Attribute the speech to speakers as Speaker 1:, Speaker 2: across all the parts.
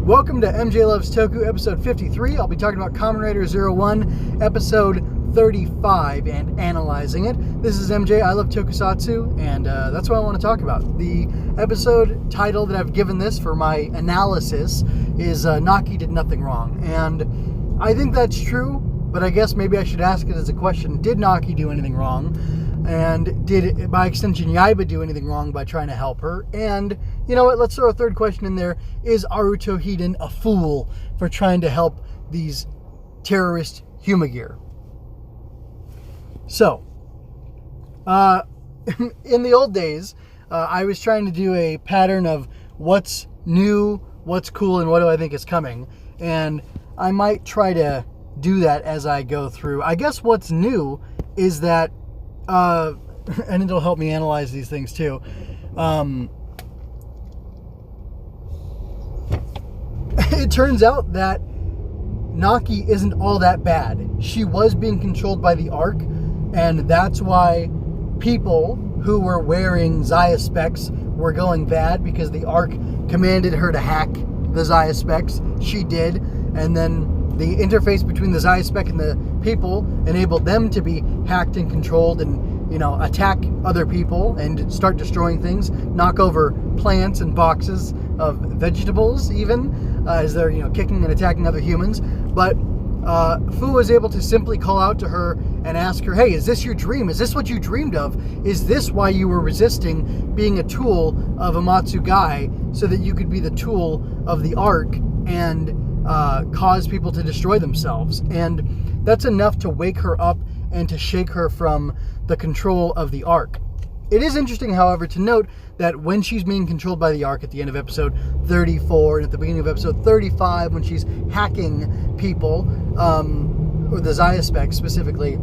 Speaker 1: Welcome to MJ Loves Toku, episode 53. I'll be talking about Kamen Rider 01, episode 35, and analyzing it. This is MJ, I love Tokusatsu, and that's what I want to talk about. The episode title that I've given this for my analysis is Naki Did Nothing Wrong. And I think that's true, but I guess maybe I should ask it as a question. Did Naki do anything wrong? And did, by extension, Yaiba do anything wrong by trying to help her? And, you know what, let's throw a third question in there. Is Aruto Hiden a fool for trying to help these terrorist Humagear? So, in the old days, I was trying to do a pattern of what's new, what's cool, and what do I think is coming. And I might try to do that as I go through. I guess what's new is that and it'll help me analyze these things too. It turns out that Naki isn't all that bad. She was being controlled by the Ark, and that's why people who were wearing Zaya specs were going bad, because the Ark commanded her to hack the Zaya specs. She did, and then the interface between the Zaya spec and the people enabled them to be hacked and controlled and, you know, attack other people and start destroying things, knock over plants and boxes of vegetables even, as they're, you know, kicking and attacking other humans. But Fu was able to simply call out to her and ask her, hey, is this your dream? Is this what you dreamed of? Is this why you were resisting being a tool of Amatsugai, so that you could be the tool of the Ark and cause people to destroy themselves? And that's enough to wake her up and to shake her from the control of the Ark. It is interesting, however, to note that when she's being controlled by the Ark at the end of episode 34 and at the beginning of episode 35, when she's hacking people, or the Zaya spec specifically,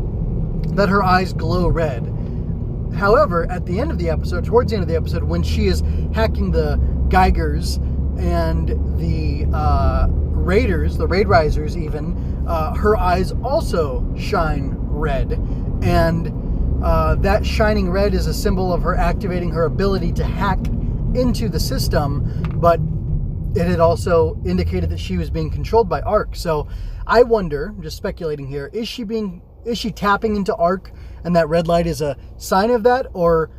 Speaker 1: that her eyes glow red. However, at the end of the episode, towards the end of the episode, when she is hacking the Geigers and the Raiders, the Raid Risers even, her eyes also shine red. And that shining red is a symbol of her activating her ability to hack into the system, but it had also indicated that she was being controlled by Ark. So I wonder, I'm just speculating here, is she tapping into Ark, and that red light is a sign of that? Or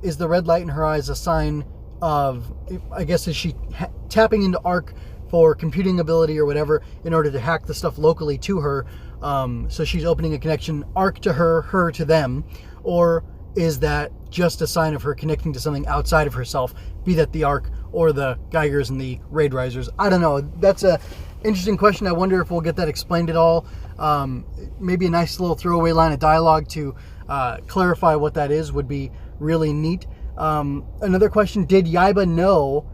Speaker 1: is the red light in her eyes a sign of, I guess, is she tapping into Ark for computing ability or whatever in order to hack the stuff locally to her? So she's opening a connection, Ark to her, her to them. Or is that just a sign of her connecting to something outside of herself, be that the Ark or the Geigers and the Raid Risers? I don't know. That's a interesting question. I wonder if we'll get that explained at all. Maybe a nice little throwaway line of dialogue to clarify what that is would be really neat. Another question, did Yaiba know?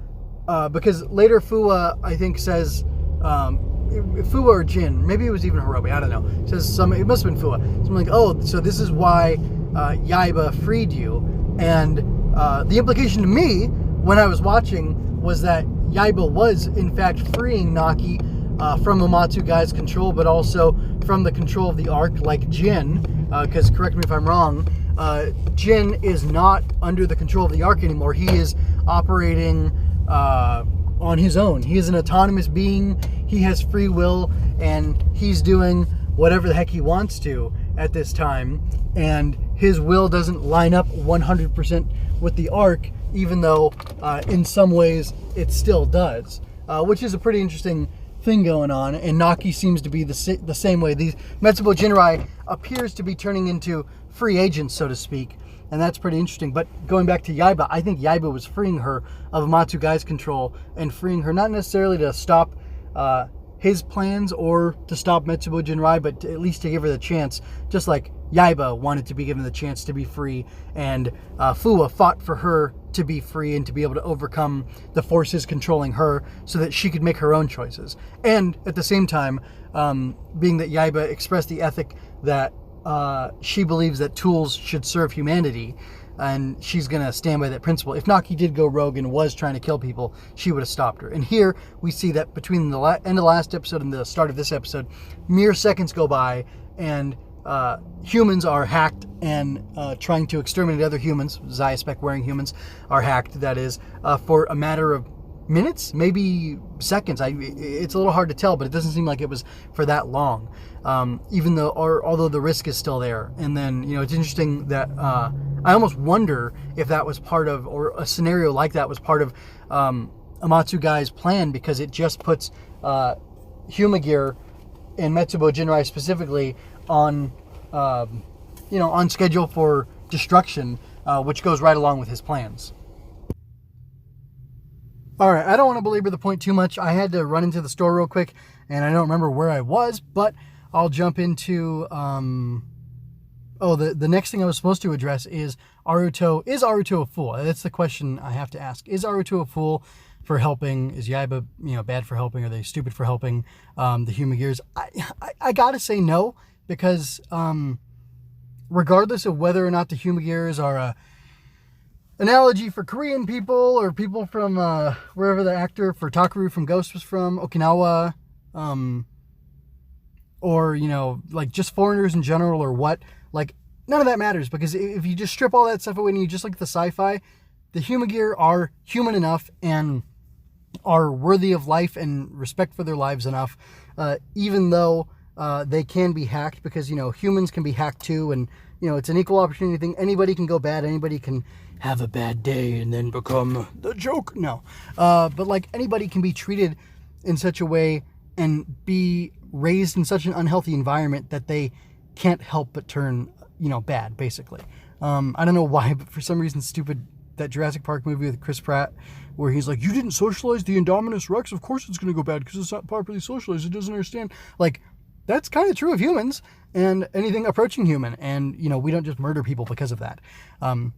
Speaker 1: Because later Fuwa, I think, says, Fuwa or Jin, maybe it was even Hirobi, I don't know, says it must have been Fuwa. So I'm like, oh, so this is why Yaiba freed you. And the implication to me when I was watching was that Yaiba was in fact freeing Naki from Amatsugai's control, but also from the control of the Ark, like Jin, because correct me if I'm wrong, Jin is not under the control of the Ark anymore. He is operating on his own. He is an autonomous being. He has free will, and he's doing whatever the heck he wants to at this time. And his will doesn't line up 100% with the Ark, even though in some ways it still does, which is a pretty interesting thing going on. And Naki seems to be the same way. These Metsubo Jinrai appears to be turning into free agents, so to speak. And that's pretty interesting. But going back to Yaiba, I think Yaiba was freeing her of Matsugai's control and freeing her not necessarily to stop his plans or to stop Metsubo Jinrai, but at least to give her the chance, just like Yaiba wanted to be given the chance to be free, and Fuwa fought for her to be free and to be able to overcome the forces controlling her so that she could make her own choices. And at the same time, being that Yaiba expressed the ethic that she believes that tools should serve humanity, and she's going to stand by that principle. If Naki did go rogue and was trying to kill people, she would have stopped her. And here we see that between the end of the last episode and the start of this episode, mere seconds go by, and humans are hacked and trying to exterminate other humans. Zaya spec wearing humans are hacked, that is, for a matter of minutes, maybe seconds. It's a little hard to tell, but it doesn't seem like it was for that long, even though, although the risk is still there. And then, it's interesting that I almost wonder if that was part of, or a scenario like that was part of Amatsu Guy's plan, because it just puts Humagear and Metsubo Jinrai specifically on schedule for destruction, which goes right along with his plans. All right, I don't want to belabor the point too much. I had to run into the store real quick, and I don't remember where I was, but I'll jump into... the next thing I was supposed to address is Aruto. Is Aruto a fool? That's the question I have to ask. Is Aruto a fool for helping? Is Yaiba, bad for helping? Are they stupid for helping the Humagears? I gotta say no, because regardless of whether or not the Humagears are a analogy for Korean people or people from wherever the actor for Takaru from Ghost was from, Okinawa, or just foreigners in general, or what, none of that matters, because if you just strip all that stuff away and you just look at the sci-fi, the Humagear are human enough and are worthy of life and respect for their lives enough, even though they can be hacked, because humans can be hacked too, and it's an equal opportunity thing. Anybody can go bad. Anybody can have a bad day and then become the joke. No. But anybody can be treated in such a way and be raised in such an unhealthy environment that they can't help but turn, bad, basically. I don't know why, but for some reason, that Jurassic Park movie with Chris Pratt, where he's like, you didn't socialize the Indominus Rex, of course it's going to go bad because it's not properly socialized. It doesn't understand. That's kind of true of humans and anything approaching human. And, we don't just murder people because of that.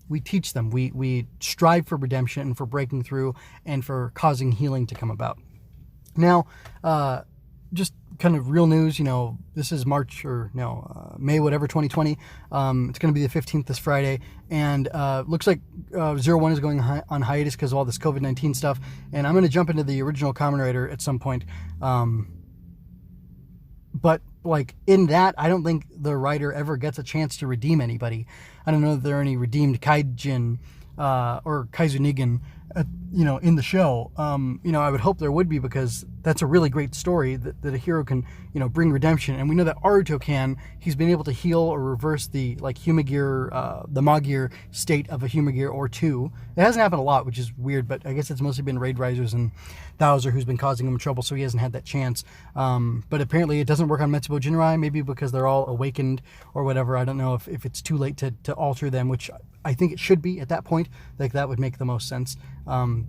Speaker 1: We teach them. We strive for redemption and for breaking through and for causing healing to come about. Now, just kind of real news, this is May, whatever, 2020. It's going to be the 15th this Friday. And looks like 01 is going on hiatus because of all this COVID-19 stuff. And I'm going to jump into the original Kamen Rider at some point. But in that, I don't think the writer ever gets a chance to redeem anybody. I don't know if there are any redeemed Kaijin or Kaizunigan, in the show. I would hope there would be, because that's a really great story that a hero can, bring redemption. And we know that Aruto can. He's been able to heal or reverse the Humagear, the Magear state of a Humagear or two. It hasn't happened a lot, which is weird, but I guess it's mostly been Raid Risers and Thouser who's been causing him trouble, so he hasn't had that chance. But apparently it doesn't work on Metsubo Jinrai, maybe because they're all awakened or whatever. I don't know if it's too late to alter them, which I think it should be at that point. That would make the most sense,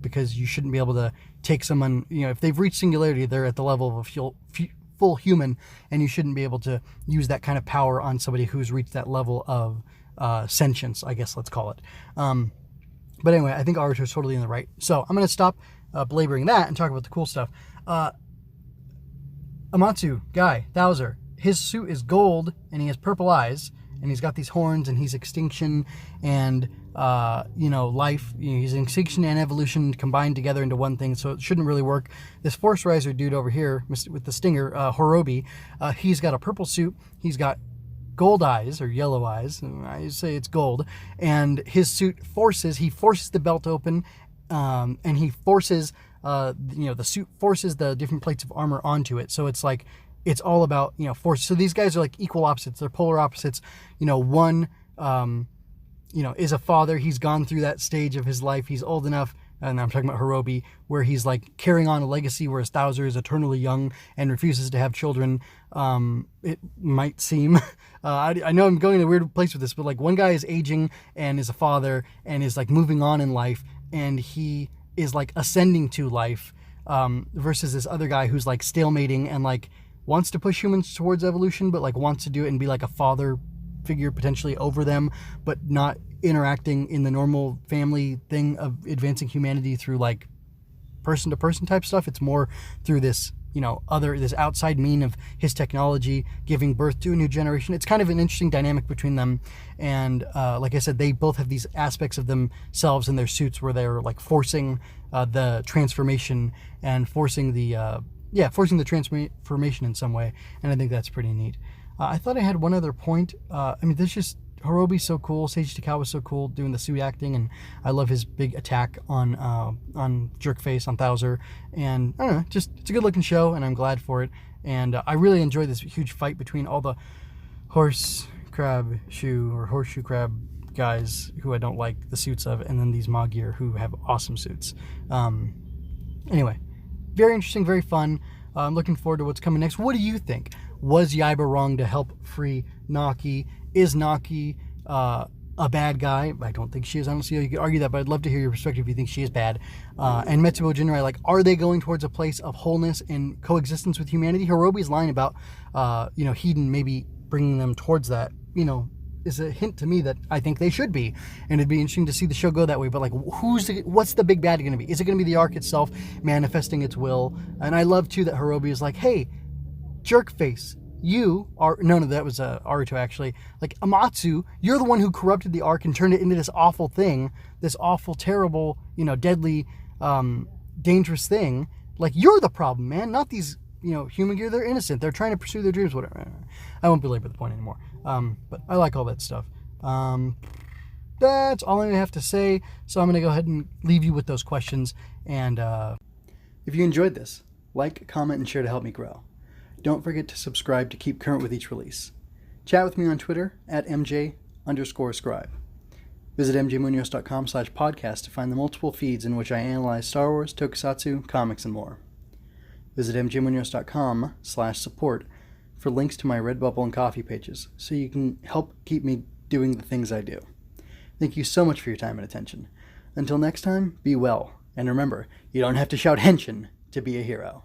Speaker 1: because you shouldn't be able to take someone, if they've reached singularity, they're at the level of a full human, and you shouldn't be able to use that kind of power on somebody who's reached that level of sentience, I guess let's call it. But anyway, I think Aruto's totally in the right. So I'm going to stop belaboring that and talk about the cool stuff. Amatsu Guy, Thouser, his suit is gold, and he has purple eyes, and he's got these horns, and he's extinction and life. He's an extinction and evolution combined together into one thing, so it shouldn't really work. This Force Riser dude over here with the stinger, Horobi, he's got a purple suit. He's got gold eyes, or yellow eyes. I say it's gold. And his suit forces the belt open, and he forces, the suit forces the different plates of armor onto it. So it's it's all about, force. So these guys are equal opposites. They're polar opposites. One, is a father. He's gone through that stage of his life. He's old enough, and I'm talking about Horobi, where he's carrying on a legacy, whereas Thouser is eternally young and refuses to have children. It might seem, I know I'm going in a weird place with this, but one guy is aging and is a father and is moving on in life, and he is ascending to life, versus this other guy who's stalemating and wants to push humans towards evolution, but wants to do it and be a father figure potentially over them, but not interacting in the normal family thing of advancing humanity through person to person type stuff. It's more through this, this outside mean of his technology giving birth to a new generation. It's kind of an interesting dynamic between them. And like I said, they both have these aspects of themselves in their suits where they're forcing the transformation and forcing the transformation in some way. And I think that's pretty neat. I thought I had one other point. There's just Hirobi's so cool. Seiji Takagawa's so cool doing the suit acting, and I love his big attack on Jerkface, on Thouser. And I don't know, just it's a good looking show, and I'm glad for it. And I really enjoyed this huge fight between all the horseshoe crab guys who I don't like the suits of, and then these Magir who have awesome suits. Anyway, very interesting, very fun. I'm looking forward to what's coming next. What do you think? Was Yaiba wrong to help free Naki? Is Naki a bad guy? I don't think she is. I don't see how you could argue that, but I'd love to hear your perspective if you think she is bad. And Metsubo Jinrai, like, are they going towards a place of wholeness and coexistence with humanity? Hirobi's line about, Hedon maybe bringing them towards that, is a hint to me that I think they should be, and it'd be interesting to see the show go that way. But like, what's the big bad going to be? Is it going to be the arc itself manifesting its will? And I love too that Hirobi is like, hey, Jerkface, you are that was Aruto actually. Like, Amatsu, you're the one who corrupted the arc and turned it into this awful thing, this awful, terrible, deadly, dangerous thing. Like, you're the problem, man, not these. Human gear, they're innocent. They're trying to pursue their dreams, whatever. I won't belabor the point anymore. But I like all that stuff. That's all I have to say. So I'm going to go ahead and leave you with those questions. And if you enjoyed this, like, comment, and share to help me grow. Don't forget to subscribe to keep current with each release. Chat with me on Twitter at MJ_scribe. Visit mjmunoz.com/podcast to find the multiple feeds in which I analyze Star Wars, tokusatsu, comics, and more. Visit mjmunoz.com/support for links to my Redbubble and Coffee pages, so you can help keep me doing the things I do. Thank you so much for your time and attention. Until next time, be well, and remember, you don't have to shout henshin to be a hero.